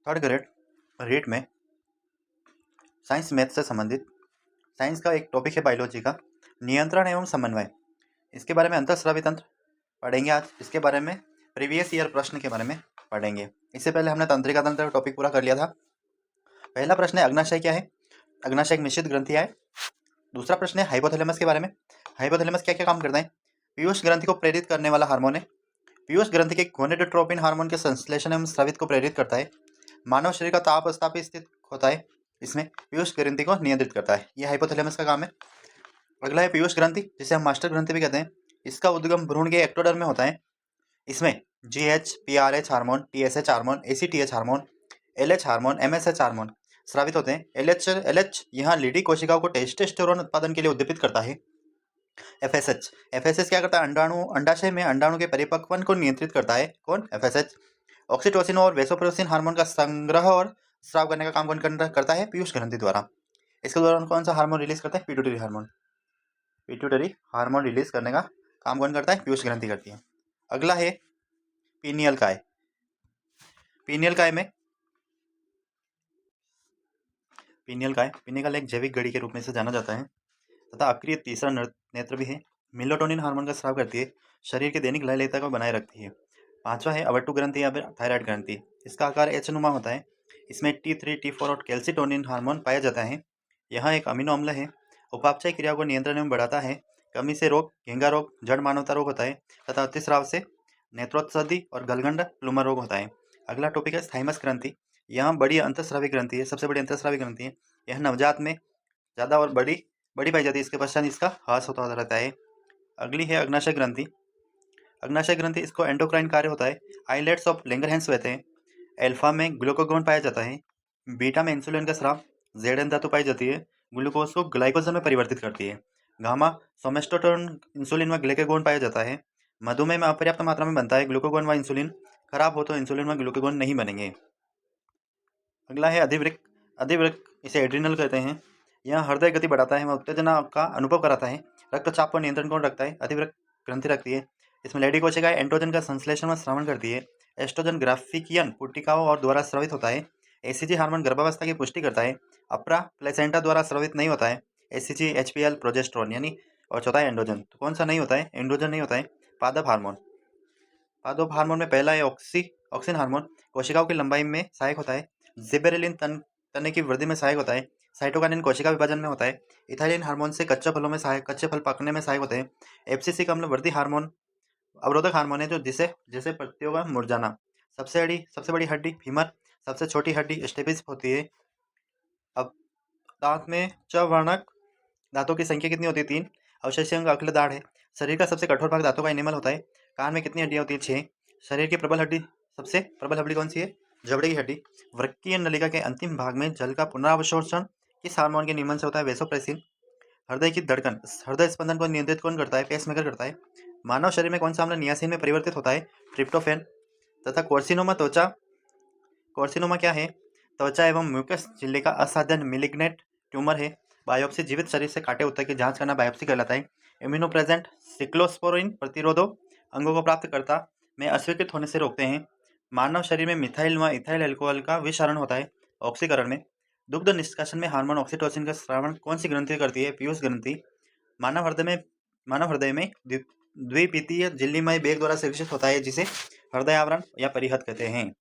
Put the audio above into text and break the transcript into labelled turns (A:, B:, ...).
A: Third grade REET में science math से संबंधित साइंस का एक टॉपिक है बायोलॉजी का नियंत्रण एवं समन्वय। इसके बारे में अंतःस्रावी तंत्र पढ़ेंगे आज। इसके बारे में प्रीवियस ईयर प्रश्न के बारे में पढ़ेंगे। इससे पहले हमने तंत्रिका तंत्र टॉपिक पूरा कर लिया था। पहला प्रश्न है अग्नाशय क्या है। अग्नाशय एक निश्चित ग्रंथि है। दूसरा प्रश्न है हाइपोथैलेमस के बारे में। हाइपोथैलेमस क्या क्या काम करता है। पीयूष ग्रंथि को प्रेरित करने वाला हार्मोन है। पीयूष ग्रंथि के गोनेडोट्रोपिन हार्मोन के संश्लेषण एवं स्रावित को प्रेरित करता है। मानव शरीर का ताप स्थापित स्थित होता है, इसमें पीयूष ग्रंथि को नियंत्रित करता है। यह हाइपोथैलेमस का काम है। अगला है पीयूष ग्रंथि, जिसे हम मास्टर ग्रंथि भी कहते हैं। इसका उद्गम भ्रूण के एक्टोडर्म में होता है। इसमें GH, PRH hormone, TSH hormone, ACTH hormone, LH hormone, MSH hormone स्रावित होते हैं। एलएच यहाँ लीडी कोशिकाओं को टेस्टोस्टेरोन उत्पादन के लिए उद्दीपित करता है। एफएसएच क्या करता है, अंडाशय में अंडाणु के परिपक्वन को नियंत्रित करता है। कौन, एफएसएच। ऑक्सीटोसिन और वेसोप्रेसिन हार्मोन का संग्रह और स्राव करने का काम कौन करता है, पीयूष ग्रंथि द्वारा। इसके दौरान कौन सा हार्मोन रिलीज करता है, pituitary hormone. Pituitary hormone release करने का काम कौन करता है, पीयूष ग्रंथि करती है। अगला है पीनियल काय। पीनियल काय में पिनिकल एक जैविक घड़ी के रूप में से जाना जाता है तथा अक्रिय तीसरा नेत्र भी है। मेलाटोनिन हार्मोन का स्राव करती है, शरीर की दैनिक लयलयता को बनाए रखती है। पांचवा है अवट्टु ग्रंथि या फिर थायराइड ग्रंथि। इसका आकार एच नुमा होता है। इसमें T3, T4 और कैल्सिटोनिन हार्मोन पाया जाता है। यहाँ एक अमीनो अम्ल है। उपापचय क्रिया को नियंत्रण में बढ़ाता है। कमी से रोग, घेंगा रोग, जड़ मानवता रोग होता है तथा अतिस्राव से नेत्रोत्सर्दी और गलगंड प्लूमर रोग होता है। अगला टॉपिक है थाइमस ग्रंथि। यहाँ बड़ी अंतःस्रावी ग्रंथि है, सबसे बड़ी अंतःस्रावी ग्रंथि है। यह नवजात में ज़्यादा और बड़ी पाई जाती है। इसके पश्चात इसका ह्रास होता रहता है। अगली है अग्नाशय ग्रंथि। अग्नाशय ग्रंथि इसको एंडोक्राइन कार्य होता है। आइलेट्स ऑफ लैंगरहैंस कहते हैं। अल्फा में ग्लूकागोन पाया जाता है। बीटा में इंसुलिन का स्राव, जेड धातु पाई जाती है, ग्लूकोज को ग्लाइकोजन में परिवर्तित करती है। गामा सोमेस्टोटोन इंसुलिन व ग्लूकागोन पाया जाता है। मधुमेह में अपर्याप्त मात्रा में बनता है ग्लूकागोन व इंसुलिन। खराब हो तो इंसुलिन व ग्लूकागोन नहीं बनेंगे। अगला है अधिवृक्क। अधिवृक्क इसे एड्रिनल कहते हैं। यह हृदय गति बढ़ाता है व उत्तेजना का अनुभव कराता है। रक्तचाप पर नियंत्रण कौन रखता है, अधिवृक्क ग्रंथि रखती है। इसमें लेडी कोशिकाएं एंड्रोजन का संश्लेषण व श्रवण करती है। एस्ट्रोजन ग्राफिकियन पुटिकाओं और द्वारा स्रावित होता है। एसीजी हार्मोन गर्भावस्था की पुष्टि करता है। अप्रा प्लेसेंटा द्वारा स्रावित नहीं होता है। एसीजी, एचपीएल, प्रोजेस्ट्रॉन यानी। और चौथा है एंड्रोजन। तो कौन सा नहीं होता है, एंड्रोजन नहीं होता है। पादप हार्मोन। पादप हार्मोन में पहला है ऑक्सिन हार्मोन, कोशिकाओं की लंबाई में सहायक होता है। जिबेरेलिन तने की वृद्धि में सहायक होता है। साइटोकाइनिन कोशिका विभाजन में होता है। इथाइलिन हार्मोन से कच्चे फल पकने में सहायक होते हैं। एब्सिसिक अम्ल वृद्धि हार्मोन अवरोधक हार्मोन है जो जिसे पत्तियों का मुरझाना। सबसे बड़ी हड्डी फीमर, सबसे छोटी हड्डी स्टेपिस होती है। अब दांत में चवर्णक दांतों की संख्या कितनी होती है, 3। अवशेषीय अंग अगले दाढ़ है। शरीर का सबसे कठोर भाग दांतों का एनिमल होता है। कान में कितनी हड्डियां होती है, 6। शरीर की प्रबल हड्डी, सबसे प्रबल हड्डी कौन सी है, जबड़े की हड्डी। वृक्कीय नलिका के अंतिम भाग में जल का पुनरावशोषण किस हार्मोन के नियमन से होता है, वेसोप्रेसिन। हृदय की धड़कन, हृदय स्पंदन को नियंत्रित कौन करता है, पेसमेकर करता है। मानव शरीर में कौन सा अम्ल नियासिन में परिवर्तित होता है, ट्रिप्टोफैन। तथा कोर्सिनोमा क्या है, त्वचा एवं म्यूकस झिल्ली का असाधारण मिलिग्नेंट ट्यूमर है। बायोप्सी जीवित शरीर से काटे उत्तक की जांच करना बायोप्सी कहलाता है। इम्यूनोप्रेजेंट सिक्लोस्पोरिन प्रतिरोधो अंगों को प्राप्तकर्ता में अस्वीकृत होने से रोकते हैं। मानव शरीर में मिथाइल व इथाइल अल्कोहल का विषारण होता है ऑक्सीकरण में। दुग्ध निष्कासन में हार्मोन ऑक्सीटोसिन का स्रावण कौन सी ग्रंथि करती है, पीयूष ग्रंथि। मानव हृदय में द्विपीतीय झिल्लीमय बेग द्वारा संरक्षित होता है जिसे हृदय आवरण या परिहद कहते हैं।